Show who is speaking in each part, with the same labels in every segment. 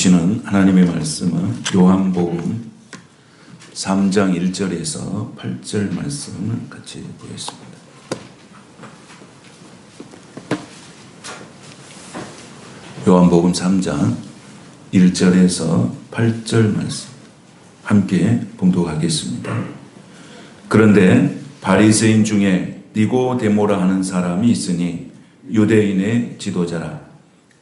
Speaker 1: 주시는 하나님의 말씀은 요한복음 3장 1절에서 8절 말씀을 같이 보겠습니다. 요한복음 3장 1절에서 8절 말씀 함께 봉독하겠습니다. 그런데 바리새인 중에 니고데모라 하는 사람이 있으니 유대인의 지도자라.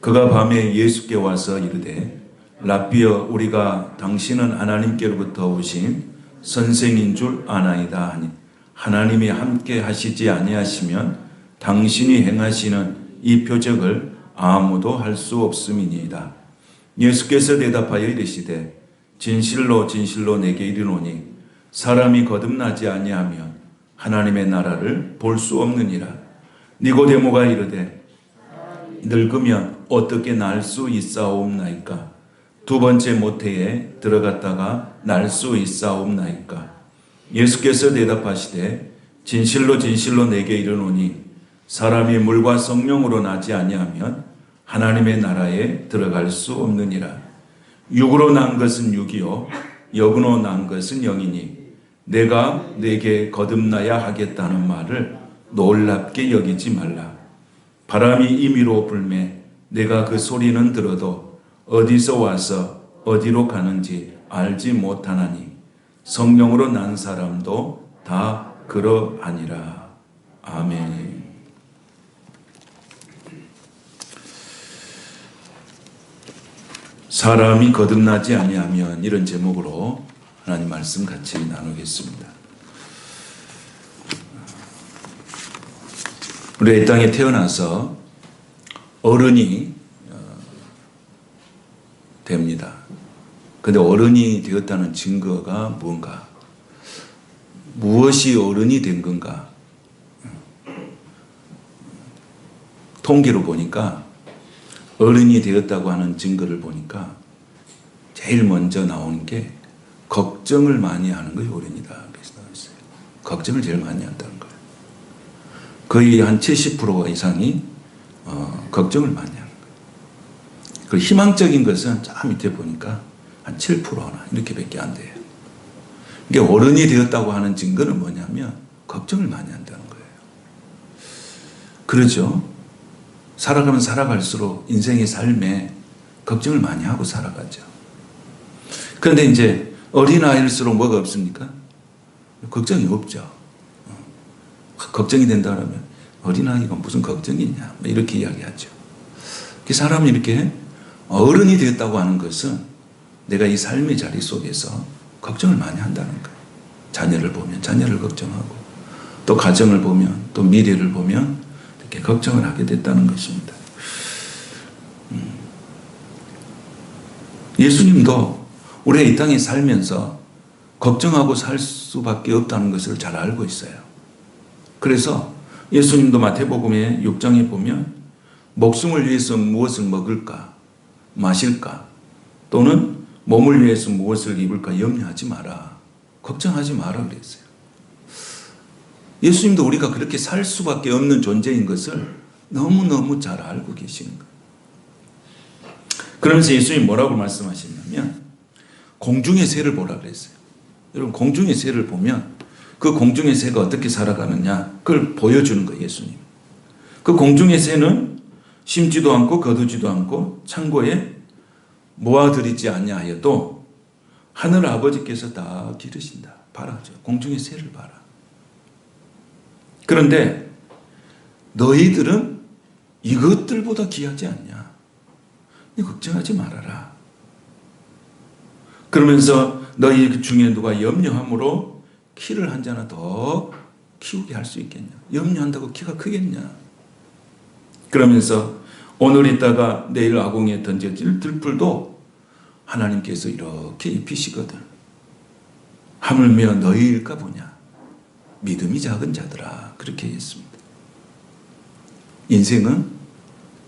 Speaker 1: 그가 밤에 예수께 와서 이르되 라삐여, 우리가 당신은 하나님께로부터 오신 선생인 줄 아나이다 하니 하나님이 함께 하시지 아니하시면 당신이 행하시는 이 표적을 아무도 할 수 없음이니이다. 예수께서 대답하여 이르시되 진실로 진실로 내게 이르노니 사람이 거듭나지 아니하면 하나님의 나라를 볼 수 없느니라. 니고데모가 이르되 늙으면 어떻게 날 수 있사옵나이까? 두 번째 모태에 들어갔다가 날 수 있사옵나이까? 예수께서 대답하시되 진실로 진실로 내게 이르노니 사람이 물과 성령으로 나지 아니하면 하나님의 나라에 들어갈 수 없느니라. 육으로 난 것은 육이요 영으로 난 것은 영이니 내가 내게 거듭나야 하겠다는 말을 놀랍게 여기지 말라. 바람이 임의로 불매 내가 그 소리는 들어도 어디서 와서 어디로 가는지 알지 못하나니 성령으로 난 사람도 다 그러하니라. 아멘. 사람이 거듭나지 아니하면, 이런 제목으로 하나님 말씀 같이 나누겠습니다. 우리가 이 땅에 태어나서 어른이 됩니다. 그런데 어른이 되었다는 증거가 무엇인가? 무엇이 어른이 된 건가? 통계로 보니까 어른이 되었다고 하는 증거를 보니까 제일 먼저 나오는 게 걱정을 많이 하는 것이 어른이다. 그래서 나왔어요. 걱정을 제일 많이 한다는 거예요. 거의 한 70% 이상이 걱정을 많이 하는 거예요. 그리고 희망적인 것은 저 밑에 보니까 한 7%나 이렇게밖에 안 돼요. 이게 어른이 되었다고 하는 증거는 뭐냐면 걱정을 많이 한다는 거예요. 그렇죠? 살아가면 살아갈수록 인생의 삶에 걱정을 많이 하고 살아가죠. 그런데 이제 어린아이일수록 뭐가 없습니까? 걱정이 없죠. 걱정이 된다 그러면 어린아이가 무슨 걱정이냐 이렇게 이야기하죠. 사람이 이렇게 어른이 되었다고 하는 것은 내가 이 삶의 자리 속에서 걱정을 많이 한다는 거예요. 자녀를 보면 자녀를 걱정하고, 또 가정을 보면, 또 미래를 보면 이렇게 걱정을 하게 됐다는 것입니다. 예수님도 우리가 이 땅에 살면서 걱정하고 살 수밖에 없다는 것을 잘 알고 있어요. 그래서 예수님도 마태복음의 6장에 보면 목숨을 위해서 무엇을 먹을까, 마실까, 또는 몸을 위해서 무엇을 입을까 염려하지 마라, 걱정하지 마라 그랬어요. 예수님도 우리가 그렇게 살 수밖에 없는 존재인 것을 너무너무 잘 알고 계시는 거예요. 그러면서 예수님이 뭐라고 말씀하셨냐면 공중의 새를 보라 그랬어요. 여러분, 공중의 새를 보면 그 공중의 새가 어떻게 살아가느냐 그걸 보여주는 거예요. 예수님. 그 공중의 새는 심지도 않고 거두지도 않고 창고에 모아들이지 아니하여도 하늘 아버지께서 다 기르신다. 봐라. 공중의 새를 봐라. 그런데 너희들은 이것들보다 귀하지 않냐? 걱정하지 말아라. 그러면서 너희 중에 누가 염려함으로 키를 한 자나 더 키우게 할 수 있겠냐? 염려한다고 키가 크겠냐? 그러면서 오늘 있다가 내일 아궁이에 던져질 들풀도 하나님께서 이렇게 입히시거든. 하물며 너희일까 보냐? 믿음이 작은 자들아. 그렇게 했습니다. 인생은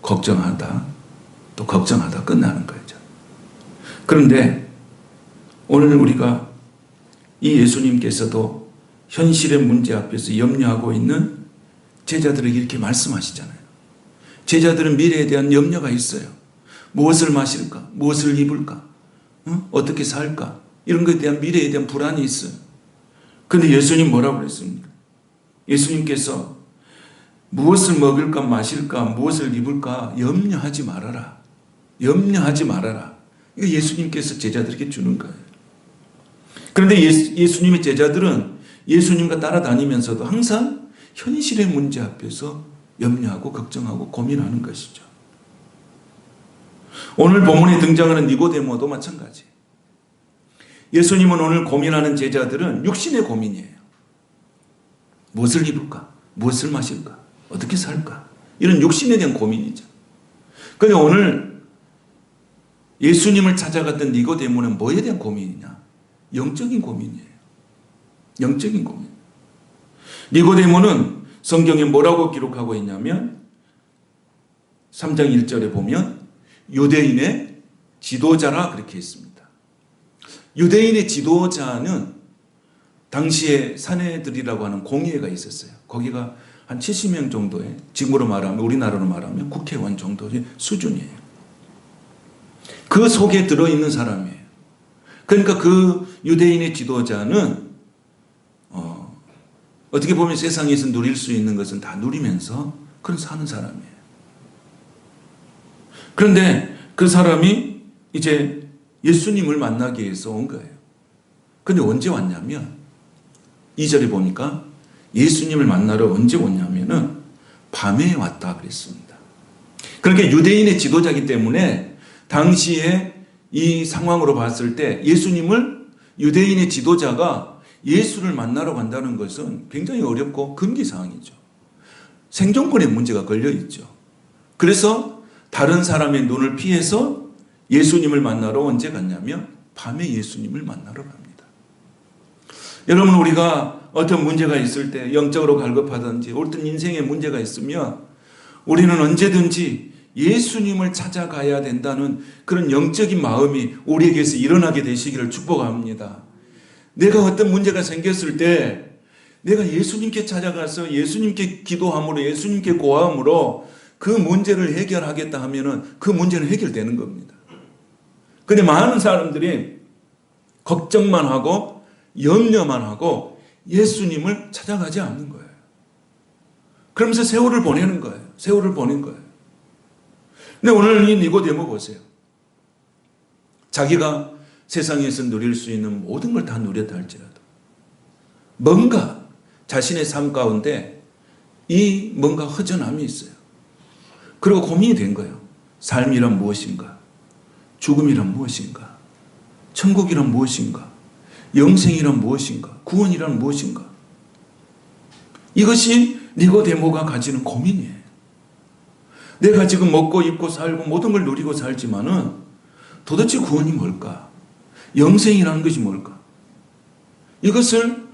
Speaker 1: 걱정하다 또 걱정하다 끝나는 거죠. 그런데 오늘 우리가 이 예수님께서도 현실의 문제 앞에서 염려하고 있는 제자들에게 이렇게 말씀하시잖아요. 제자들은 미래에 대한 염려가 있어요. 무엇을 마실까? 무엇을 입을까? 어떻게 살까? 이런 것에 대한 미래에 대한 불안이 있어요. 그런데 예수님 뭐라고 그랬습니까? 예수님께서 무엇을 먹을까 마실까 무엇을 입을까 염려하지 말아라. 염려하지 말아라. 이거 예수님께서 제자들에게 주는 거예요. 그런데 예수님의 제자들은 예수님과 따라다니면서도 항상 현실의 문제 앞에서 염려하고 걱정하고 고민하는 것이죠. 오늘 본문에 등장하는 니고데모도 마찬가지. 예수님은 오늘 고민하는 제자들은 육신의 고민이에요. 무엇을 입을까? 무엇을 마실까? 어떻게 살까? 이런 육신에 대한 고민이죠. 그런데 오늘 예수님을 찾아갔던 니고데모는 뭐에 대한 고민이냐? 영적인 고민이에요. 영적인 고민. 니고데모는 성경에 뭐라고 기록하고 있냐면 3장 1절에 보면 유대인의 지도자라 그렇게 했습니다. 유대인의 지도자는 당시에 사내들이라고 하는 공회가 있었어요. 거기가 한 70명 정도의, 지금으로 말하면 우리나라로 말하면 국회의원 정도의 수준이에요. 그 속에 들어있는 사람이에요. 그러니까 그 유대인의 지도자는 어떻게 보면 세상에서 누릴 수 있는 것은 다 누리면서 그런 사는 사람이에요. 그런데 그 사람이 이제 예수님을 만나기 위해서 온 거예요. 그런데 언제 왔냐면 2절에 보니까 예수님을 만나러 언제 왔냐면은 밤에 왔다 그랬습니다. 그러니까 유대인의 지도자이기 때문에 당시에 이 상황으로 봤을 때 예수님을 유대인의 지도자가 예수를 만나러 간다는 것은 굉장히 어렵고 금기사항이죠. 생존권에 문제가 걸려 있죠. 그래서 다른 사람의 눈을 피해서 예수님을 만나러 언제 갔냐면 밤에 예수님을 만나러 갑니다. 여러분, 우리가 어떤 문제가 있을 때 영적으로 갈급하든지 어떤 인생에 문제가 있으면 우리는 언제든지 예수님을 찾아가야 된다는 그런 영적인 마음이 우리에게서 일어나게 되시기를 축복합니다. 내가 어떤 문제가 생겼을 때 내가 예수님께 찾아가서 예수님께 기도함으로 예수님께 고함으로 그 문제를 해결하겠다 하면은 그 문제는 해결되는 겁니다. 근데 많은 사람들이 걱정만 하고 염려만 하고 예수님을 찾아가지 않는 거예요. 그러면서 세월을 보내는 거예요. 세월을 보낸 거예요. 근데 오늘 이 니고데모 보세요. 자기가 세상에서 누릴 수 있는 모든 걸 다 누렸다 할지라도 뭔가 자신의 삶 가운데 이 뭔가 허전함이 있어요. 그리고 고민이 된 거예요. 삶이란 무엇인가? 죽음이란 무엇인가? 천국이란 무엇인가? 영생이란 무엇인가? 구원이란 무엇인가? 이것이 니고데모가 가지는 고민이에요. 내가 지금 먹고 입고 살고 모든 걸 누리고 살지만은 도대체 구원이 뭘까? 영생이라는 것이 뭘까? 이것을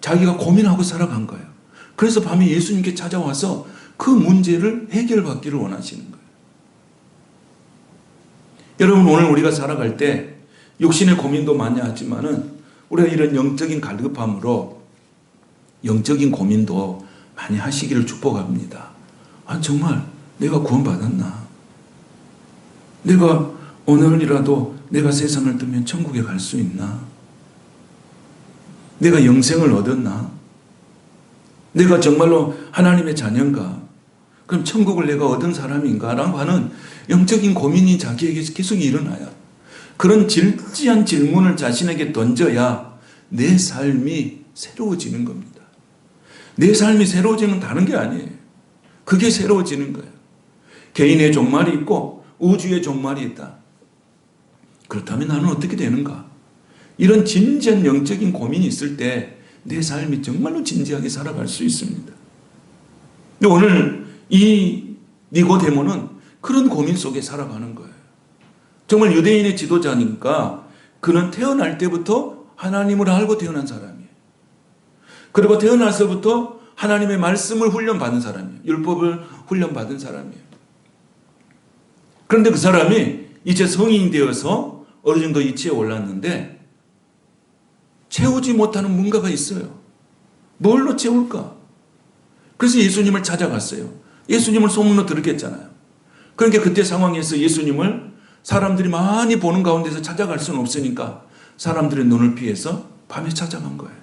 Speaker 1: 자기가 고민하고 살아간 거예요. 그래서 밤에 예수님께 찾아와서 그 문제를 해결받기를 원하시는 거예요. 여러분, 오늘 우리가 살아갈 때 육신의 고민도 많이 하지만은 우리가 이런 영적인 갈급함으로 영적인 고민도 많이 하시기를 축복합니다. 아, 정말 내가 구원받았나? 내가 오늘이라도 내가 세상을 뜨면 천국에 갈 수 있나? 내가 영생을 얻었나? 내가 정말로 하나님의 자녀인가? 그럼 천국을 내가 얻은 사람인가? 라고 하는 영적인 고민이 자기에게 계속 일어나요. 그런 질지한 질문을 자신에게 던져야 내 삶이 새로워지는 겁니다. 내 삶이 새로워지는 건 다른 게 아니에요. 그게 새로워지는 거예요. 개인의 종말이 있고 우주의 종말이 있다. 그렇다면 나는 어떻게 되는가? 이런 진지한 영적인 고민이 있을 때 내 삶이 정말로 진지하게 살아갈 수 있습니다. 근데 오늘 이 니고데모는 그런 고민 속에 살아가는 거예요. 정말 유대인의 지도자니까 그는 태어날 때부터 하나님을 알고 태어난 사람이에요. 그리고 태어나서부터 하나님의 말씀을 훈련받은 사람이에요. 율법을 훈련받은 사람이에요. 그런데 그 사람이 이제 성인이 되어서 어느 정도 이치에 올랐는데 채우지 못하는 뭔가가 있어요. 뭘로 채울까? 그래서 예수님을 찾아갔어요. 예수님을 소문으로 들었겠잖아요. 그러니까 그때 상황에서 예수님을 사람들이 많이 보는 가운데서 찾아갈 수는 없으니까 사람들의 눈을 피해서 밤에 찾아간 거예요.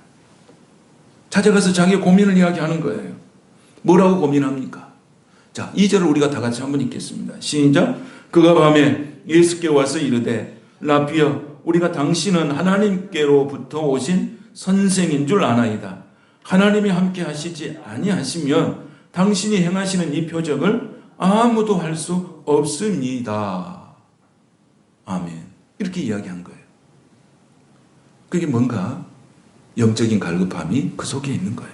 Speaker 1: 찾아가서 자기의 고민을 이야기하는 거예요. 뭐라고 고민합니까? 자, 2절을 우리가 다 같이 한번 읽겠습니다. 시작. 그가 밤에 예수께 와서 이르되 라피여 우리가 당신은 하나님께로부터 오신 선생인 줄 아나이다. 하나님이 함께 하시지 아니하시면 당신이 행하시는 이 표적을 아무도 할 수 없습니다. 아멘. 이렇게 이야기한 거예요. 그게 뭔가 영적인 갈급함이 그 속에 있는 거예요.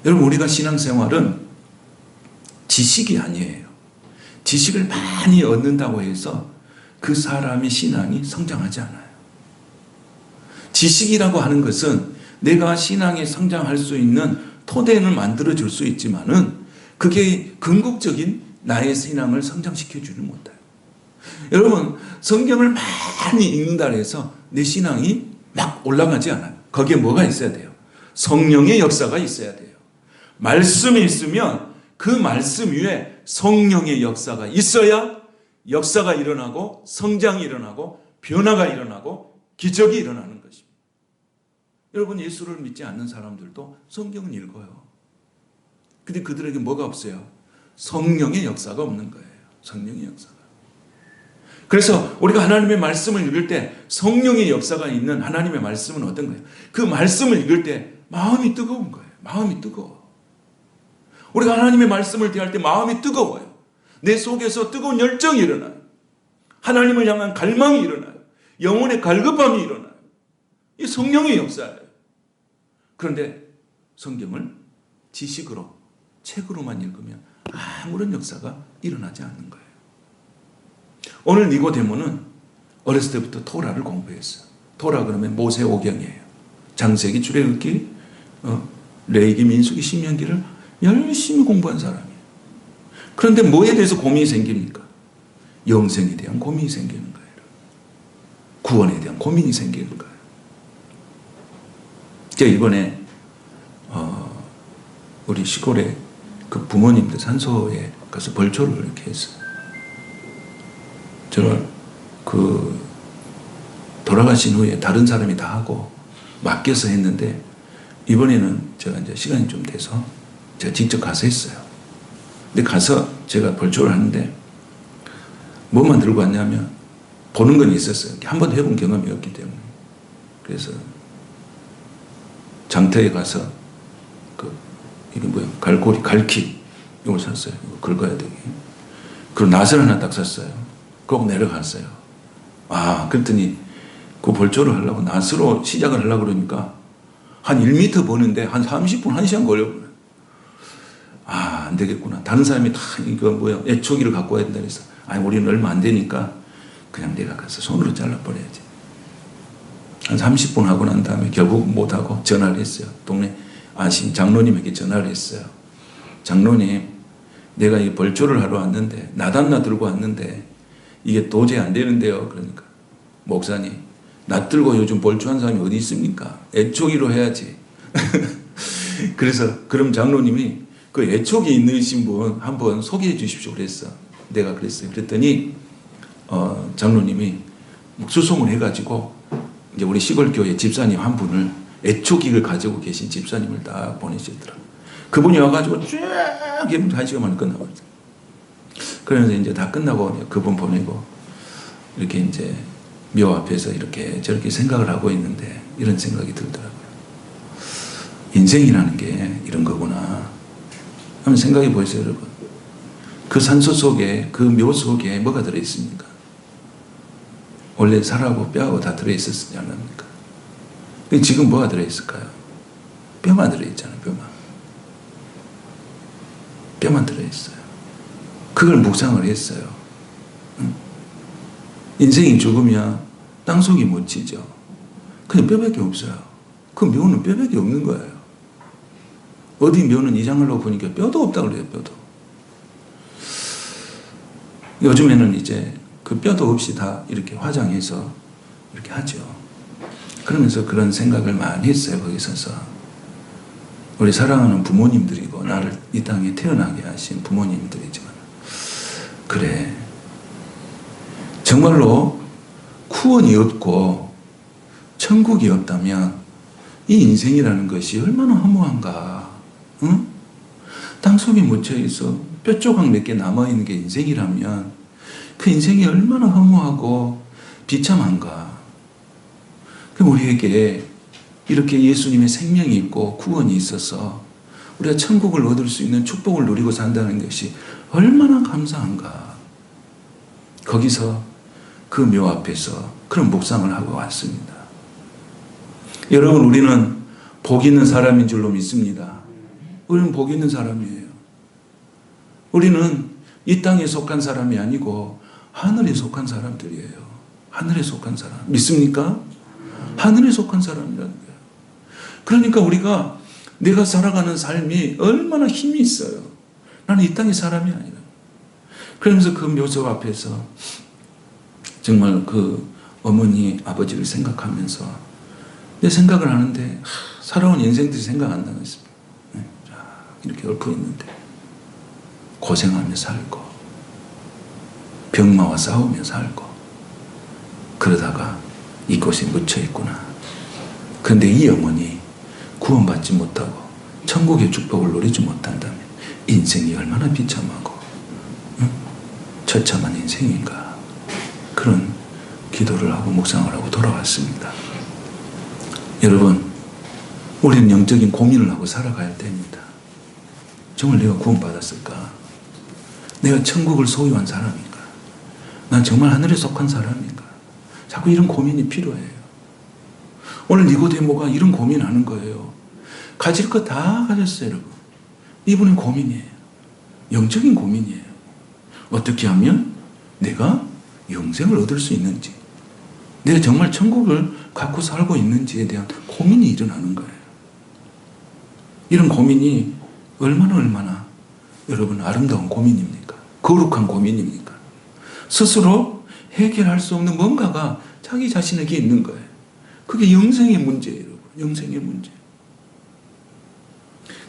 Speaker 1: 여러분, 우리가 신앙생활은 지식이 아니에요. 지식을 많이 얻는다고 해서 그 사람의 신앙이 성장하지 않아요. 지식이라고 하는 것은 내가 신앙에 성장할 수 있는 토대를 만들어 줄 수 있지만은 그게 궁극적인 나의 신앙을 성장시켜 주는 못해요. 여러분, 성경을 많이 읽는다 해서 내 신앙이 막 올라가지 않아요. 거기에 뭐가 있어야 돼요? 성령의 역사가 있어야 돼요. 말씀이 있으면 그 말씀 위에 성령의 역사가 있어야 역사가 일어나고 성장이 일어나고 변화가 일어나고 기적이 일어나는 것입니다. 여러분, 예수를 믿지 않는 사람들도 성경은 읽어요. 근데 그들에게 뭐가 없어요? 성령의 역사가 없는 거예요. 성령의 역사가. 그래서 우리가 하나님의 말씀을 읽을 때 성령의 역사가 있는 하나님의 말씀은 어떤 거예요? 그 말씀을 읽을 때 마음이 뜨거운 거예요. 마음이 뜨거워. 우리가 하나님의 말씀을 대할 때 마음이 뜨거워요. 내 속에서 뜨거운 열정이 일어나요. 하나님을 향한 갈망이 일어나요. 영혼의 갈급함이 일어나요. 이 성령의 역사예요. 그런데 성경을 지식으로, 책으로만 읽으면 아무런 역사가 일어나지 않는 거예요. 오늘 니고데모는 어렸을 때부터 토라를 공부했어요. 토라 그러면 모세오경이에요. 장세기, 출애굽기, 레위기, 민수기, 신명기를 열심히 공부한 사람이에요. 그런데 뭐에 대해서 고민이 생깁니까? 영생에 대한 고민이 생기는 거예요. 구원에 대한 고민이 생기는 거예요. 제가 이번에 우리 시골에 그 부모님들 산소에 가서 벌초를 이렇게 했어요. 저는 그 돌아가신 후에 다른 사람이 다 하고 맡겨서 했는데 이번에는 제가 이제 시간이 좀 돼서 제가 직접 가서 했어요. 근데 가서 제가 벌초를 하는데 뭐만 들고 왔냐면 보는 건 있었어요. 한 번도 해본 경험이 없기 때문에. 그래서 장터에 가서 이게 뭐야? 갈고리, 갈퀴 이걸 샀어요. 이거 긁어야 되게. 그리고 낫을 하나 딱 샀어요. 그러고 내려갔어요. 그랬더니 그 벌초를 하려고 낫으로 시작을 하려고 그러니까 한 1m 보는데 한 30분, 1시간 걸려버려요. 안 되겠구나. 다른 사람이 다 이거 뭐야? 애초기를 갖고 와야 된다 그래서 우리는 얼마 안 되니까 그냥 내가 가서 손으로 잘라버려야지. 한 30분 하고 난 다음에 결국 못하고 전화를 했어요. 동네 아신 장로님에게 전화를 했어요. 장로님, 내가 이 벌초를 하러 왔는데 낫 하나 들고 왔는데 이게 도저히 안 되는데요. 그러니까 목사님, 낫 들고 요즘 벌초한 사람이 어디 있습니까? 애초기로 해야지. 그래서 그럼 장로님이 그 애초기 있으신 분 한번 소개해 주십시오 그랬어. 내가 그랬어요. 그랬더니 장로님이 수송을 해가지고 이제 우리 시골 교회 집사님 한 분을 애초기를 가지고 계신 집사님을 딱 보내시더라고요. 그분이 와가지고 쫙 1시간 만에 끝나버렸어요. 그러면서 이제 다 끝나고 그분 보내고 이렇게 이제 묘 앞에서 이렇게 저렇게 생각을 하고 있는데 이런 생각이 들더라고요. 인생이라는 게 이런 거구나. 한번 생각해 보세요, 여러분. 그 산소 속에, 그 묘 속에 뭐가 들어있습니까? 원래 살하고 뼈하고 다 들어있었지 않습니까? 지금 뭐가 들어있을까요? 뼈만 들어있잖아요, 뼈만. 뼈만 들어있어요. 그걸 묵상을 했어요. 인생이 죽으면 땅속이 묻히죠. 그냥 뼈밖에 없어요. 그 묘는 뼈밖에 없는 거예요. 어디 묘는 이장하려고 보니까 뼈도 없다고 그래요, 뼈도. 요즘에는 이제 그 뼈도 없이 다 이렇게 화장해서 이렇게 하죠. 그러면서 그런 생각을 많이 했어요, 거기 서서. 우리 사랑하는 부모님들이고, 나를 이 땅에 태어나게 하신 부모님들이지만, 그래. 정말로 구원이 없고 천국이 없다면 이 인생이라는 것이 얼마나 허무한가. 응? 땅속에 묻혀있어 뼈조각 몇 개 남아있는 게 인생이라면 그 인생이 얼마나 허무하고 비참한가. 그럼 우리에게 이렇게 예수님의 생명이 있고 구원이 있어서 우리가 천국을 얻을 수 있는 축복을 누리고 산다는 것이 얼마나 감사한가. 거기서 그 묘 앞에서 그런 묵상을 하고 왔습니다. 여러분, 우리는 복 있는 사람인 줄로 믿습니다. 우리는 복 있는 사람이에요. 우리는 이 땅에 속한 사람이 아니고 하늘에 속한 사람들이에요. 하늘에 속한 사람. 믿습니까? 하늘에 속한 사람이라는 거예요. 그러니까 우리가 내가 살아가는 삶이 얼마나 힘이 있어요. 나는 이 땅의 사람이 아니라. 그러면서 그 묘소 앞에서 정말 그 어머니, 아버지를 생각하면서 내 생각을 하는데 살아온 인생들이 생각 안 나고 있습니다. 이렇게 얽혀 있는데 고생하며 살고 병마와 싸우며 살고 그러다가 이곳에 묻혀 있구나. 그런데 이 영혼이 구원받지 못하고 천국의 축복을 누리지 못한다면 인생이 얼마나 비참하고 처참한 인생인가. 그런 기도를 하고 묵상을 하고 돌아왔습니다. 여러분, 우리는 영적인 고민을 하고 살아가야 됩니다. 정말 내가 구원받았을까? 내가 천국을 소유한 사람인가? 난 정말 하늘에 속한 사람인가? 자꾸 이런 고민이 필요해요. 오늘 니고데모가 이런 고민하는 거예요. 가질 거 다 가졌어요, 여러분. 이분은 고민이에요. 영적인 고민이에요. 어떻게 하면 내가 영생을 얻을 수 있는지, 내가 정말 천국을 갖고 살고 있는지에 대한 고민이 일어나는 거예요. 이런 고민이 얼마나 여러분 아름다운 고민입니까? 거룩한 고민입니까? 스스로 해결할 수 없는 뭔가가 자기 자신에게 있는 거예요. 그게 영생의 문제예요, 여러분. 영생의 문제.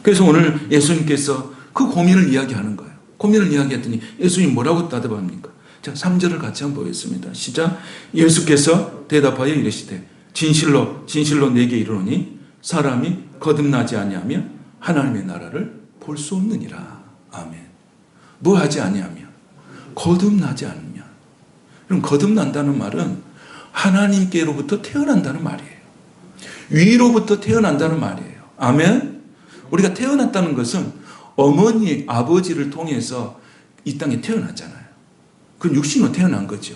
Speaker 1: 그래서 오늘 예수님께서 그 고민을 이야기하는 거예요. 고민을 이야기했더니 예수님 뭐라고 대답합니까? 자, 3절을 같이 한번 보겠습니다. 시작. 예수께서 대답하여 이르시되 진실로 진실로 내게 이르노니 사람이 거듭나지 아니하면 하나님의 나라를 볼 수 없느니라. 아멘. 뭐 하지 아니하면? 거듭나지 않으면. 그럼 거듭난다는 말은 하나님께로부터 태어난다는 말이에요. 위로부터 태어난다는 말이에요. 아멘. 우리가 태어났다는 것은 어머니, 아버지를 통해서 이 땅에 태어났잖아요. 그럼 육신으로 태어난 거죠.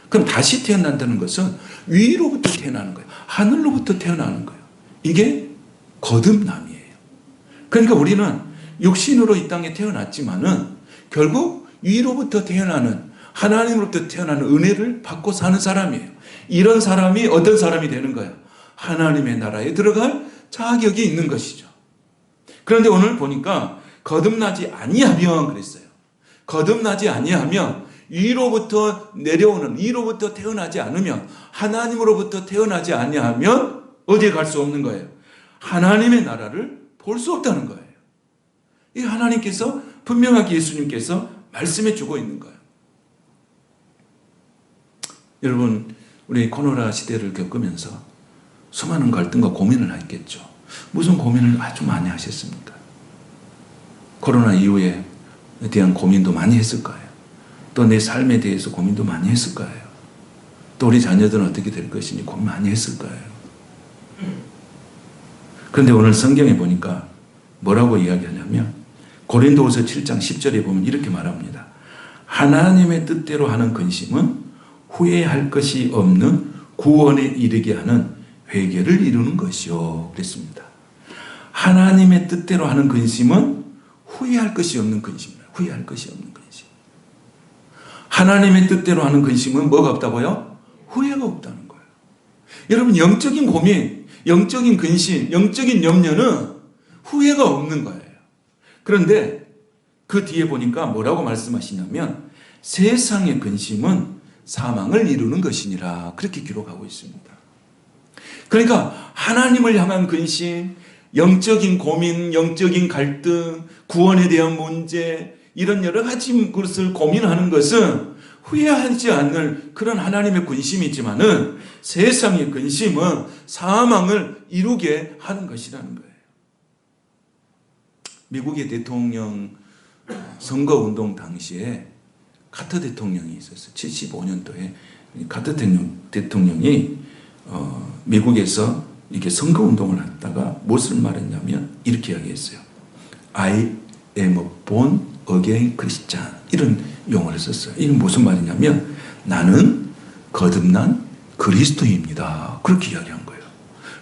Speaker 1: 그럼 다시 태어난다는 것은 위로부터 태어나는 거예요. 하늘로부터 태어나는 거예요. 이게 거듭남이에요. 그러니까 우리는 육신으로 이 땅에 태어났지만은 결국 위로부터 태어나는, 하나님으로부터 태어나는 은혜를 받고 사는 사람이에요. 이런 사람이 어떤 사람이 되는 거예요? 하나님의 나라에 들어갈 자격이 있는 것이죠. 그런데 오늘 보니까 거듭나지 아니하면 그랬어요. 거듭나지 아니하면 위로부터 내려오는, 위로부터 태어나지 않으면, 하나님으로부터 태어나지 아니하면 어디에 갈 수 없는 거예요? 하나님의 나라를 볼 수 없다는 거예요. 이 하나님께서 분명하게 예수님께서 말씀해 주고 있는 거예요. 여러분, 우리 코로나 시대를 겪으면서 수많은 갈등과 고민을 했겠죠. 무슨 고민을 아주 많이 하셨습니까? 코로나 이후에 대한 고민도 많이 했을 거예요. 또 내 삶에 대해서 고민도 많이 했을 거예요. 또 우리 자녀들은 어떻게 될 것인지 고민 많이 했을 거예요. 그런데 오늘 성경에 보니까 뭐라고 이야기하냐면 고린도후서 7장 10절에 보면 이렇게 말합니다. 하나님의 뜻대로 하는 근심은 후회할 것이 없는 구원에 이르게 하는 회개를 이루는 것이요. 그랬습니다. 하나님의 뜻대로 하는 근심은 후회할 것이 없는 근심이에요. 후회할 것이 없는 근심. 하나님의 뜻대로 하는 근심은 뭐가 없다고요? 후회가 없다는 거예요. 여러분, 영적인 고민, 영적인 근심, 영적인 염려는 후회가 없는 거예요. 그런데 그 뒤에 보니까 뭐라고 말씀하시냐면 세상의 근심은 사망을 이루는 것이니라. 그렇게 기록하고 있습니다. 그러니까 하나님을 향한 근심, 영적인 고민, 영적인 갈등, 구원에 대한 문제, 이런 여러 가지 것을 고민하는 것은 후회하지 않을 그런 하나님의 근심이지만은 세상의 근심은 사망을 이루게 하는 것이라는 거예요. 미국의 대통령 선거운동 당시에 카터 대통령이 있었어요. 75년도에 카터 대통령이 미국에서 이렇게 선거운동을 하다가 무엇을 말했냐면 이렇게 이야기했어요. I am a born again Christian. 이런 용어를 썼어요. 이건 무슨 말이냐면 나는 거듭난 그리스도입니다. 그렇게 이야기한 거예요.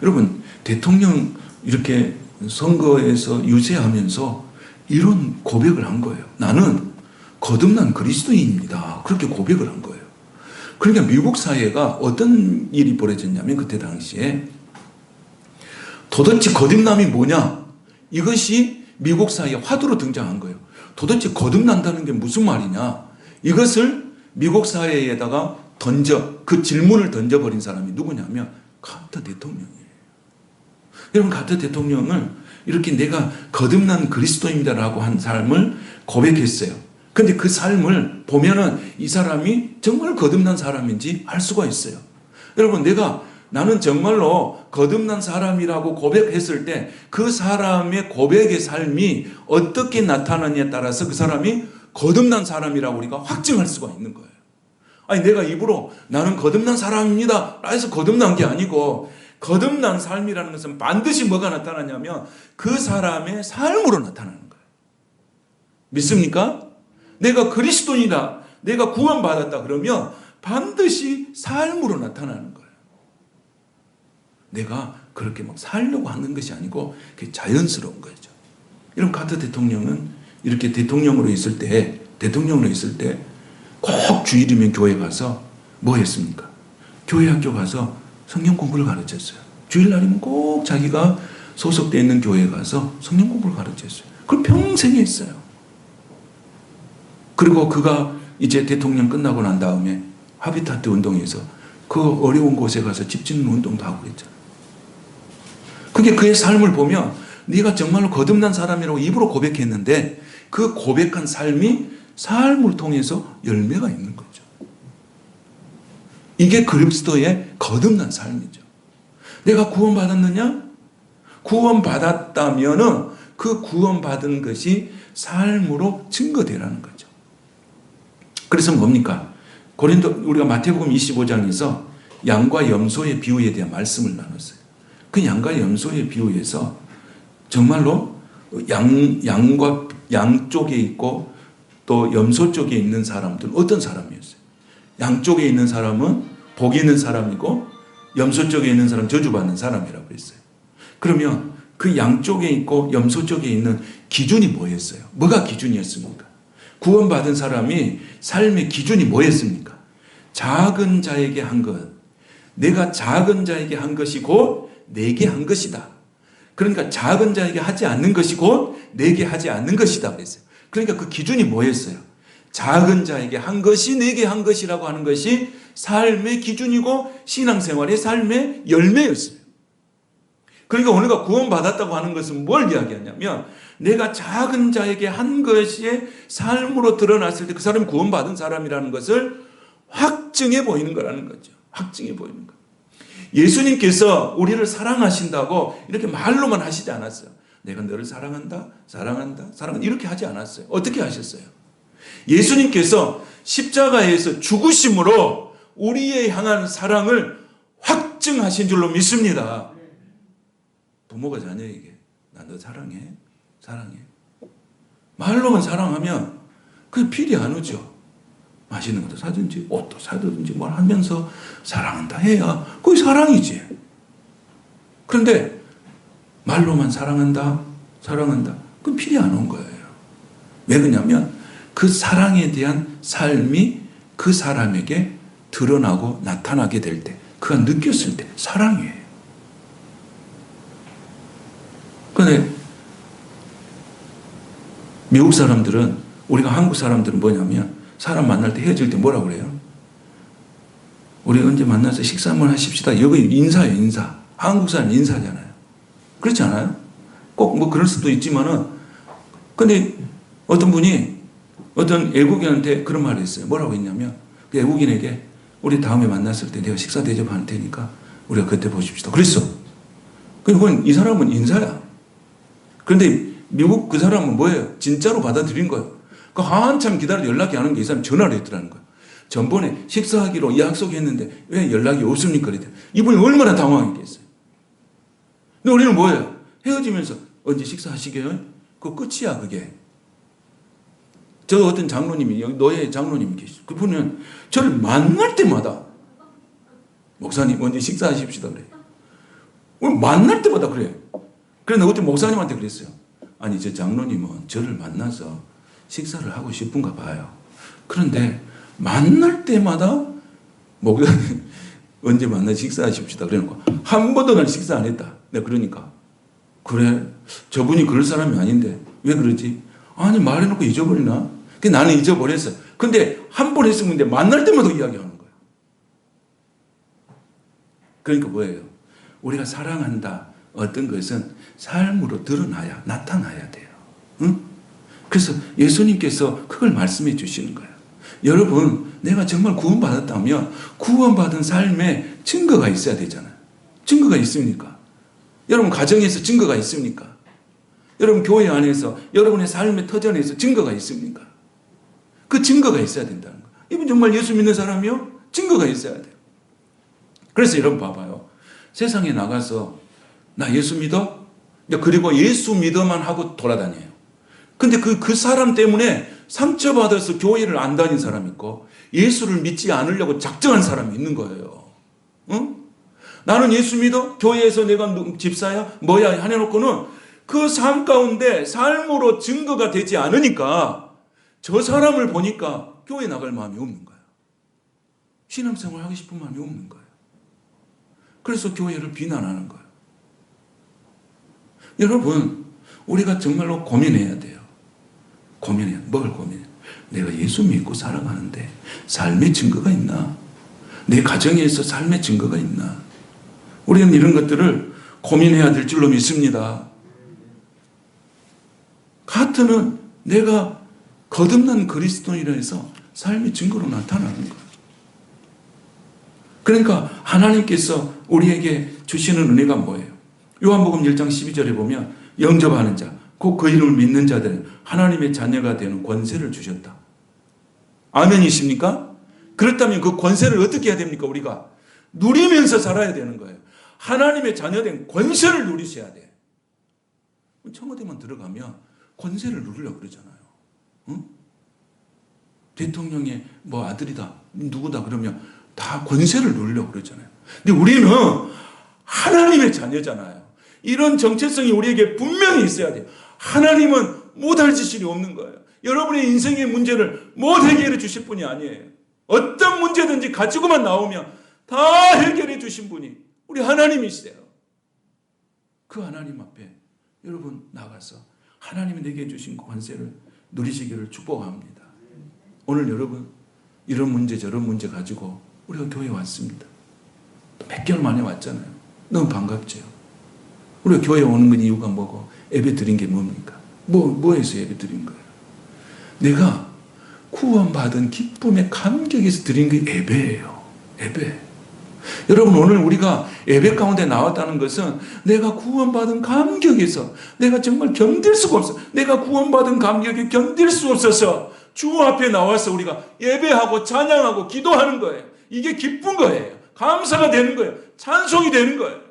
Speaker 1: 여러분, 대통령 이렇게 선거에서 유세하면서 이런 고백을 한 거예요. 나는 거듭난 그리스도인입니다. 그렇게 고백을 한 거예요. 그러니까 미국 사회가 어떤 일이 벌어졌냐면 그때 당시에 도대체 거듭남이 뭐냐? 이것이 미국 사회의 화두로 등장한 거예요. 도대체 거듭난다는 게 무슨 말이냐? 이것을 미국 사회에다가 그 질문을 던져버린 사람이 누구냐면 카터 대통령이에요. 여러분, 카터 대통령을 이렇게 내가 거듭난 그리스도입니다라고 한 삶을 고백했어요. 근데 그 삶을 보면은 이 사람이 정말 거듭난 사람인지 알 수가 있어요. 여러분, 나는 정말로 거듭난 사람이라고 고백했을 때 그 사람의 고백의 삶이 어떻게 나타나느냐에 따라서 그 사람이 거듭난 사람이라고 우리가 확증할 수가 있는 거예요. 아니, 내가 입으로 나는 거듭난 사람입니다 해서 거듭난 게 아니고, 거듭난 삶이라는 것은 반드시 뭐가 나타나냐면 그 사람의 삶으로 나타나는 거예요. 믿습니까? 내가 그리스도인이다, 내가 구원받았다 그러면 반드시 삶으로 나타나는 거예요. 내가 그렇게 막 살려고 하는 것이 아니고 그게 자연스러운 거죠. 이런 카터 대통령은 이렇게 대통령으로 있을 때 꼭 주일이면 교회 가서 뭐 했습니까? 교회 학교 가서 성경 공부를 가르쳤어요. 주일날이면 꼭 자기가 소속되어 있는 교회에 가서 성경 공부를 가르쳤어요. 그걸 평생 했어요. 그리고 그가 이제 대통령 끝나고 난 다음에 하비타트 운동에서 그 어려운 곳에 가서 집 짓는 운동도 하고 그랬잖아요. 그게 그의 삶을 보면 네가 정말로 거듭난 사람이라고 입으로 고백했는데 그 고백한 삶이 삶을 통해서 열매가 있는 거죠. 이게 그리스도의 거듭난 삶이죠. 내가 구원받았느냐? 구원받았다면은 그 구원받은 것이 삶으로 증거되라는 거죠. 그래서 뭡니까? 우리가 마태복음 25장에서 양과 염소의 비유에 대한 말씀을 나눴어요. 그 양과 염소의 비유에서 정말로 양 쪽에 있고 또 염소 쪽에 있는 사람들은 어떤 사람이었어요? 양 쪽에 있는 사람은 복이 있는 사람이고 염소 쪽에 있는 사람은 저주받는 사람이라고 했어요. 그러면 그 양 쪽에 있고 염소 쪽에 있는 기준이 뭐였어요? 뭐가 기준이었습니까? 구원받은 사람이 삶의 기준이 뭐였습니까? 작은 자에게 한 것. 내가 작은 자에게 한 것이 곧 내게 한 것이다. 그러니까 작은 자에게 하지 않는 것이 곧 내게 하지 않는 것이다 그랬어요. 그러니까 그 기준이 뭐였어요? 작은 자에게 한 것이 내게 한 것이라고 하는 것이 삶의 기준이고 신앙생활의 삶의 열매였어요. 그러니까 우리가 구원받았다고 하는 것은 뭘 이야기하냐면 내가 작은 자에게 한 것이 삶으로 드러났을 때 그 사람이 구원받은 사람이라는 것을 확증해 보이는 거라는 거죠. 확증해 보이는 거. 예수님께서 우리를 사랑하신다고 이렇게 말로만 하시지 않았어요. 내가 너를 사랑한다, 사랑한다, 사랑한다 이렇게 하지 않았어요. 어떻게 하셨어요? 예수님께서 십자가에서 죽으심으로 우리에 향한 사랑을 확증하신 줄로 믿습니다. 부모가 자녀에게 나 너 사랑해, 사랑해. 말로만 사랑하면 그게 필이 안 오죠. 맛있는 것도 사든지 옷도 사든지 뭘 하면서 사랑한다 해야 그게 사랑이지. 그런데 말로만 사랑한다, 사랑한다 그건 필이 안 온 거예요. 왜 그러냐면 그 사랑에 대한 삶이 그 사람에게 드러나고 나타나게 될 때, 그가 느꼈을 때 사랑이에요. 그런데 미국 사람들은, 우리가 한국 사람들은 뭐냐면 사람 만날 때 헤어질 때 뭐라고 그래요? 우리 언제 만나서 식사 한번 하십시다. 여기 인사예요, 인사. 한국 사람 인사잖아요. 그렇지 않아요? 꼭 뭐 그럴 수도 있지만은, 근데 어떤 분이 어떤 외국인한테 그런 말을 했어요. 뭐라고 했냐면 외국인에게 우리 다음에 만났을 때 내가 식사 대접할 테니까 우리가 그때 보십시다. 그랬어. 그건 이 사람은 인사야. 그런데 미국 그 사람은 뭐예요? 진짜로 받아들인 거예요. 그 한참 기다려 연락이 안 오는 게 이 사람 전화를 했더라는 거예요. 전번에 식사하기로 약속했는데 왜 연락이 없습니까? 그랬더니 이분이 얼마나 당황했겠어요. 근데 우리는 뭐예요? 헤어지면서 언제 식사하시게요? 그거 끝이야 그게. 저 어떤 장로님이 여기 노예 장로님이 계시죠. 그분은 저를 만날 때마다 목사님 언제 식사하십시다 그래요. 오늘 만날 때마다 그래요. 그런데 어떤 목사님한테 그랬어요. 아니 저 장로님은 저를 만나서 식사를 하고 싶은가 봐요. 그런데 만날 때마다 목사님 언제 만나 식사하십시다 그래놓고 한 번도 난 식사 안 했다. 내가 그러니까 그래 저분이 그럴 사람이 아닌데 왜 그러지? 아니 말해놓고 잊어버리나? 나는 잊어버렸어요. 근데 한 번 했으면 근데 만날 때마다 이야기하는 거예요. 그러니까 뭐예요? 우리가 사랑한다 어떤 것은 삶으로 드러나야 나타나야 돼요. 응? 그래서 예수님께서 그걸 말씀해 주시는 거예요. 여러분 내가 정말 구원받았다면 구원받은 삶에 증거가 있어야 되잖아요. 증거가 있습니까? 여러분 가정에서 증거가 있습니까? 여러분 교회 안에서 여러분의 삶의 터전에서 증거가 있습니까? 그 증거가 있어야 된다는 거예요. 이분 정말 예수 믿는 사람이요? 증거가 있어야 돼요. 그래서 여러분 봐봐요. 세상에 나가서 나 예수 믿어? 그리고 예수 믿어만 하고 돌아다녀요. 근데 그 사람 때문에 상처받아서 교회를 안 다닌 사람이 있고 예수를 믿지 않으려고 작정한 사람이 있는 거예요. 응? 나는 예수 믿어? 교회에서 내가 집사야? 뭐야? 해놓고는 그 삶 가운데 삶으로 증거가 되지 않으니까 저 사람을 보니까 교회 나갈 마음이 없는 거예요. 신앙생활 하고 싶은 마음이 없는 거예요. 그래서 교회를 비난하는 거예요. 여러분 우리가 정말로 고민해야 돼요. 고민해야 돼요. 뭘 고민해? 내가 예수 믿고 살아가는데 삶의 증거가 있나? 내 가정에서 삶의 증거가 있나? 우리는 이런 것들을 고민해야 될 줄로 믿습니다. 가트는 내가 거듭난 그리스도인이라 해서 삶의 증거로 나타나는 거예요. 그러니까 하나님께서 우리에게 주시는 은혜가 뭐예요? 요한복음 1장 12절에 보면 영접하는 자, 곧 그 이름을 믿는 자들은 하나님의 자녀가 되는 권세를 주셨다. 아멘이십니까? 그렇다면 그 권세를 어떻게 해야 됩니까? 우리가 누리면서 살아야 되는 거예요. 하나님의 자녀된 권세를 누리셔야 돼. 청와대만 들어가면 권세를 누리려고 그러잖아요. 응? 대통령의 뭐 아들이다, 누구다 그러면 다 권세를 누리려고 그러잖아요. 근데 우리는 하나님의 자녀잖아요. 이런 정체성이 우리에게 분명히 있어야 돼요. 하나님은 못할 짓이 없는 거예요. 여러분의 인생의 문제를 못 해결해 주실 분이 아니에요. 어떤 문제든지 가지고만 나오면 다 해결해 주신 분이 우리 하나님이시세요. 그 하나님 앞에 여러분 나가서 하나님이 내게 주신 권세를 누리시기를 축복합니다. 오늘 여러분 이런 문제 저런 문제 가지고 우리가 교회에 왔습니다. 몇 개월 만에 왔잖아요. 너무 반갑죠. 우리가 교회에 오는 건 이유가 뭐고 예배 드린 게 뭡니까? 뭐에서 예배 드린 거예요? 내가 구원받은 기쁨의 감격에서 드린 게 예배예요. 예배. 여러분 오늘 우리가 예배 가운데 나왔다는 것은 내가 구원받은 감격에서 내가 정말 견딜 수가 없어. 내가 구원받은 감격에 견딜 수 없어서 주 앞에 나와서 우리가 예배하고 찬양하고 기도하는 거예요. 이게 기쁜 거예요. 감사가 되는 거예요. 찬송이 되는 거예요.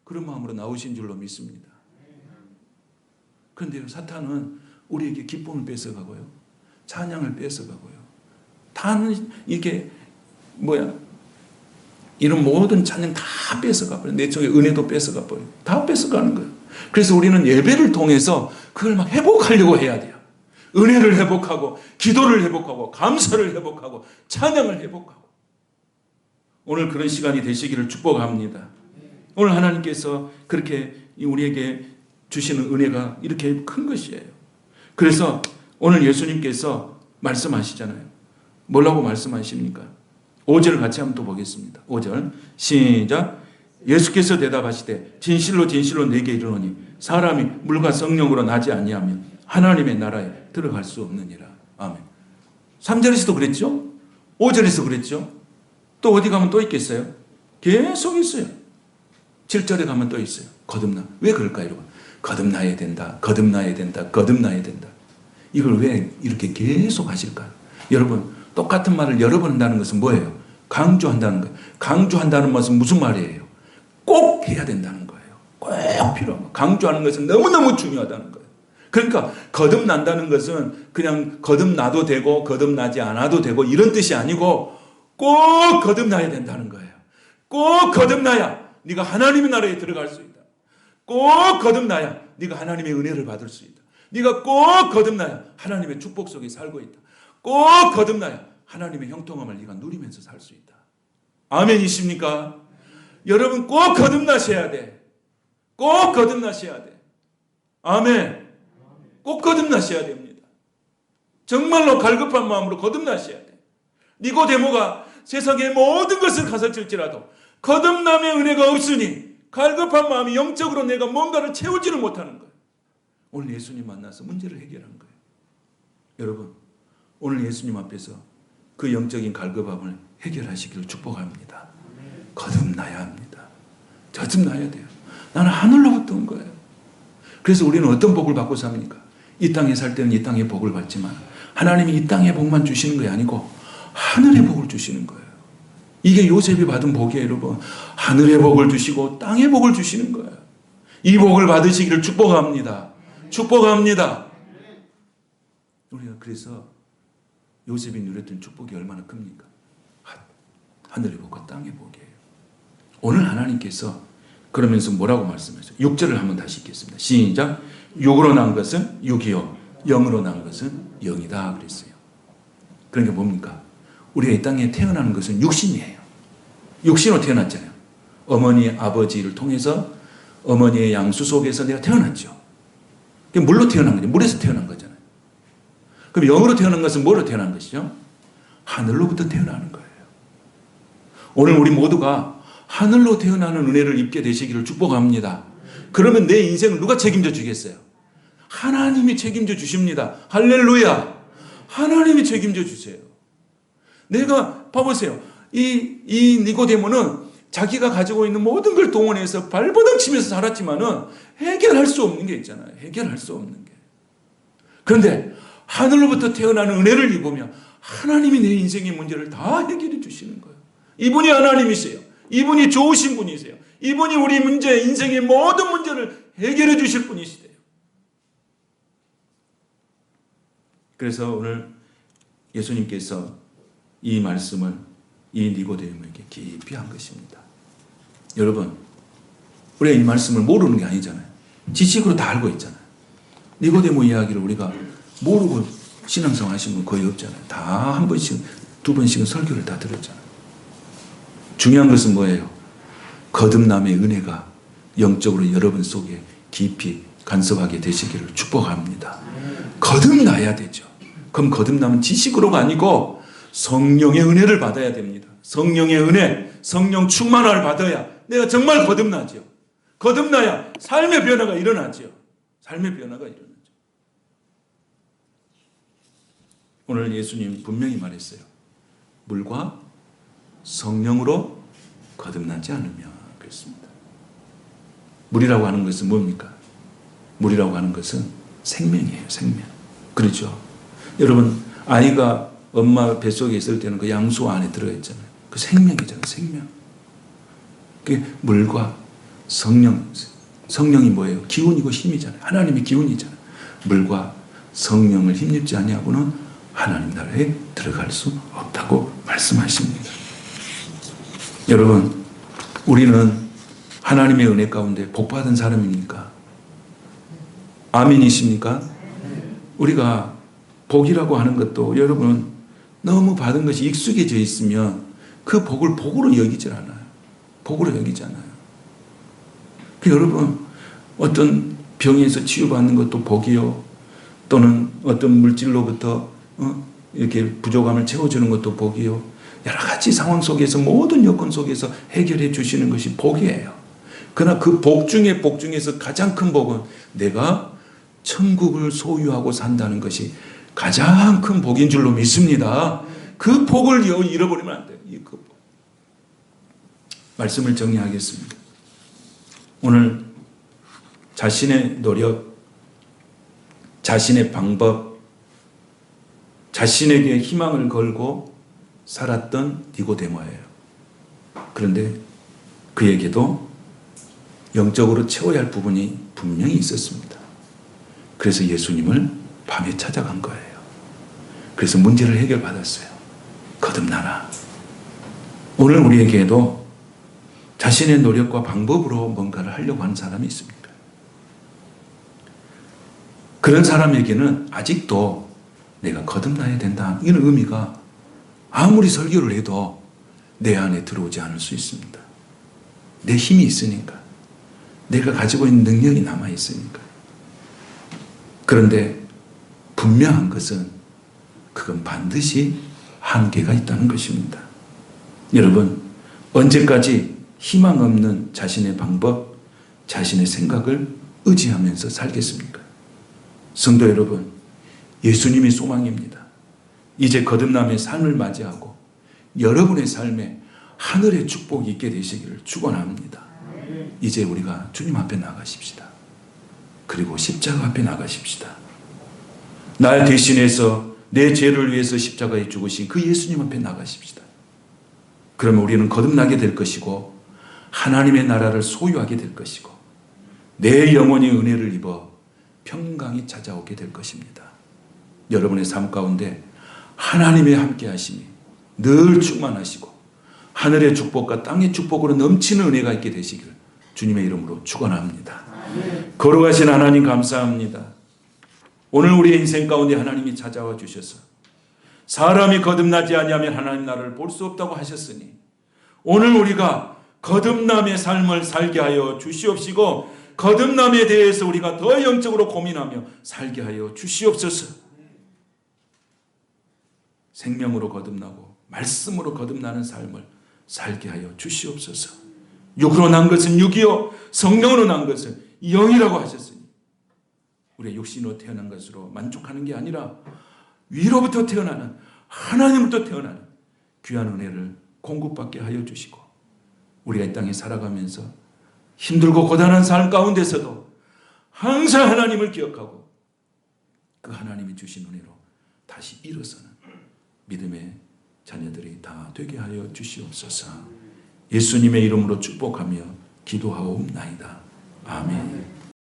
Speaker 1: 그런 마음으로 나오신 줄로 믿습니다. 그런데 사탄은 우리에게 기쁨을 뺏어가고요. 찬양을 뺏어가고요. 다는 이게 이런 모든 찬양 다 뺏어가버려요. 내 쪽에 은혜도 뺏어가버려요. 다 뺏어가는 거예요. 그래서 우리는 예배를 통해서 그걸 막 회복하려고 해야 돼요. 은혜를 회복하고 기도를 회복하고 감사를 회복하고 찬양을 회복하고 오늘 그런 시간이 되시기를 축복합니다. 오늘 하나님께서 그렇게 우리에게 주시는 은혜가 이렇게 큰 것이에요. 그래서 오늘 예수님께서 말씀하시잖아요. 뭐라고 말씀하십니까? 5절 같이 한번 또 보겠습니다. 5절 시작. 예수께서 대답하시되 진실로 진실로 내게 이르노니 사람이 물과 성령으로 나지 아니하면 하나님의 나라에 들어갈 수 없느니라. 아멘. 3절에서도 그랬죠. 5절에서 그랬죠. 또 어디 가면 또 있겠어요? 계속 있어요. 7절에 가면 또 있어요. 거듭나. 왜 그럴까요, 여러분? 거듭나야 된다. 거듭나야 된다. 거듭나야 된다. 이걸 왜 이렇게 계속 하실까요? 여러분, 똑같은 말을 여러 번 한다는 것은 뭐예요? 강조한다는 거예요. 강조한다는 것은 무슨 말이에요? 꼭 해야 된다는 거예요. 꼭 필요한 거. 강조하는 것은 너무너무 중요하다는 거예요. 그러니까 거듭난다는 것은 그냥 거듭나도 되고 거듭나지 않아도 되고 이런 뜻이 아니고 꼭 거듭나야 된다는 거예요. 꼭 거듭나야 네가 하나님의 나라에 들어갈 수 있다. 꼭 거듭나야 네가 하나님의 은혜를 받을 수 있다. 네가 꼭 거듭나야 하나님의 축복 속에 살고 있다. 꼭 거듭나야 하나님의 형통함을 네가 누리면서 살 수 있다. 아멘이십니까? 여러분 꼭 거듭나셔야 돼. 꼭 거듭나셔야 돼. 아멘. 꼭 거듭나셔야 됩니다. 정말로 갈급한 마음으로 거듭나셔야 돼. 니고데모가 세상의 모든 것을 가서칠지라도 거듭남의 은혜가 없으니 갈급한 마음이 영적으로 내가 뭔가를 채우지를 못하는 거예요. 오늘 예수님 만나서 문제를 해결한 거예요. 여러분, 오늘 예수님 앞에서 그 영적인 갈급함을 해결하시기를 축복합니다. 거듭나야 합니다. 거듭나야 돼요. 나는 하늘로부터 온 거예요. 그래서 우리는 어떤 복을 받고 삽니까? 이 땅에 살 때는 이 땅의 복을 받지만 하나님이 이 땅의 복만 주시는 게 아니고 하늘의 복을 주시는 거예요. 이게 요셉이 받은 복이에요, 여러분. 하늘의 복을 주시고 땅의 복을 주시는 거예요. 이 복을 받으시기를 축복합니다. 축복합니다. 우리가 그래서 요셉이 누렸던 축복이 얼마나 큽니까? 하늘의 복과 땅의 복이에요. 오늘 하나님께서 그러면서 뭐라고 말씀하셨어요? 6절을 한번 다시 읽겠습니다. 시작. 육으로 난 것은 육이요 영으로 난 것은 영이다 그랬어요. 그러니까 뭡니까? 우리가 이 땅에 태어나는 것은 육신이에요. 육신으로 태어났잖아요. 어머니 아버지를 통해서 어머니의 양수 속에서 내가 태어났죠. 물로 태어난 거죠. 물에서 태어난 거잖아요. 그럼 영으로 태어난 것은 뭐로 태어난 것이죠? 하늘로부터 태어나는 거예요. 오늘 우리 모두가 하늘로 태어나는 은혜를 입게 되시기를 축복합니다. 그러면 내 인생을 누가 책임져 주겠어요? 하나님이 책임져 주십니다. 할렐루야. 하나님이 책임져 주세요. 내가 봐보세요. 이 니고데모는 자기가 가지고 있는 모든 걸 동원해서 발버둥 치면서 살았지만은 해결할 수 없는 게 있잖아요. 해결할 수 없는 게. 그런데 하늘로부터 태어나는 은혜를 입으면 하나님이 내 인생의 문제를 다 해결해 주시는 거예요. 이분이 하나님이세요. 이분이 좋으신 분이세요. 이분이 우리 문제, 인생의 모든 문제를 해결해 주실 분이시대요. 그래서 오늘 예수님께서 이 말씀을 이 니고데모에게 깊이 한 것입니다. 여러분, 우리가 이 말씀을 모르는 게 아니잖아요. 지식으로 다 알고 있잖아요. 니고데모 이야기를 우리가 모르고 신앙생활 하신 분 거의 없잖아요. 다 한 번씩, 두 번씩은 설교를 다 들었잖아요. 중요한 것은 뭐예요? 거듭남의 은혜가 영적으로 여러분 속에 깊이 간섭하게 되시기를 축복합니다. 거듭나야 되죠. 그럼 거듭남은 지식으로가 아니고 성령의 은혜를 받아야 됩니다. 성령의 은혜, 성령 충만함을 받아야 내가 정말 거듭나죠. 거듭나야 삶의 변화가 일어나죠. 삶의 변화가 일어나죠. 오늘 예수님 분명히 말했어요. 물과 성령으로 거듭나지 않으면 그렇습니다. 물이라고 하는 것은 뭡니까? 물이라고 하는 것은 생명이에요. 생명. 그렇죠? 여러분 아이가 엄마 뱃속에 있을 때는 그 양수 안에 들어있잖아요. 그 생명이잖아요. 생명. 그게 물과 성령. 성령이 뭐예요? 기운이고 힘이잖아요. 하나님의 기운이잖아요. 물과 성령을 힘입지 아니하고는 하나님 나라에 들어갈 수 없다고 말씀하십니다. 여러분, 우리는 하나님의 은혜 가운데 복받은 사람입니까? 아멘이십니까? 우리가 복이라고 하는 것도 여러분 너무 받은 것이 익숙해져 있으면 그 복을 복으로 여기질 않아요. 복으로 여기지 않아요. 여러분, 어떤 병에서 치유받는 것도 복이요. 또는 어떤 물질로부터 이렇게 부족함을 채워주는 것도 복이요. 여러 가지 상황 속에서 모든 여건 속에서 해결해 주시는 것이 복이에요. 그러나 그 복 중에 복 중에서 가장 큰 복은 내가 천국을 소유하고 산다는 것이 가장 큰 복인 줄로 믿습니다. 그 복을 잃어버리면 안 돼요. 그 복. 말씀을 정리하겠습니다. 오늘 자신의 노력, 자신의 방법, 자신에게 희망을 걸고 살았던 니고데모예요. 그런데 그에게도 영적으로 채워야 할 부분이 분명히 있었습니다. 그래서 예수님을 밤에 찾아간 거예요. 그래서 문제를 해결받았어요. 거듭나라. 오늘 우리에게도 자신의 노력과 방법으로 뭔가를 하려고 하는 사람이 있습니까? 그런 사람에게는 아직도 내가 거듭나야 된다. 이런 의미가 아무리 설교를 해도 내 안에 들어오지 않을 수 있습니다. 내 힘이 있으니까. 내가 가지고 있는 능력이 남아있으니까. 그런데 분명한 것은 그건 반드시 한계가 있다는 것입니다. 여러분, 언제까지 희망 없는 자신의 방법, 자신의 생각을 의지하면서 살겠습니까? 성도 여러분, 예수님이 소망입니다. 이제 거듭남의 삶을 맞이하고 여러분의 삶에 하늘의 축복이 있게 되시기를 축원합니다. 이제 우리가 주님 앞에 나가십시다. 그리고 십자가 앞에 나가십시다. 날 대신해서 내 죄를 위해서 십자가에 죽으신 그 예수님 앞에 나가십시다. 그러면 우리는 거듭나게 될 것이고 하나님의 나라를 소유하게 될 것이고 내 영혼이 은혜를 입어 평강이 찾아오게 될 것입니다. 여러분의 삶 가운데 하나님의 함께 하심이 늘 충만하시고 하늘의 축복과 땅의 축복으로 넘치는 은혜가 있게 되시기를 주님의 이름으로 축원합니다. 걸어가신 하나님 감사합니다. 오늘 우리의 인생 가운데 하나님이 찾아와 주셔서 사람이 거듭나지 아니하면 하나님 나라를 볼 수 없다고 하셨으니 오늘 우리가 거듭남의 삶을 살게 하여 주시옵시고 거듭남에 대해서 우리가 더 영적으로 고민하며 살게 하여 주시옵소서. 생명으로 거듭나고 말씀으로 거듭나는 삶을 살게 하여 주시옵소서. 육으로 난 것은 육이요 성령으로 난 것은 영이라고 하셨으니 우리의 육신으로 태어난 것으로 만족하는 게 아니라 위로부터 태어나는 하나님부터 태어나는 귀한 은혜를 공급받게 하여 주시고 우리가 이 땅에 살아가면서 힘들고 고단한 삶 가운데서도 항상 하나님을 기억하고 그 하나님이 주신 은혜로 다시 일어서는 믿음의 자녀들이 다 되게 하여 주시옵소서. 예수님의 이름으로 축복하며 기도하옵나이다. 아멘.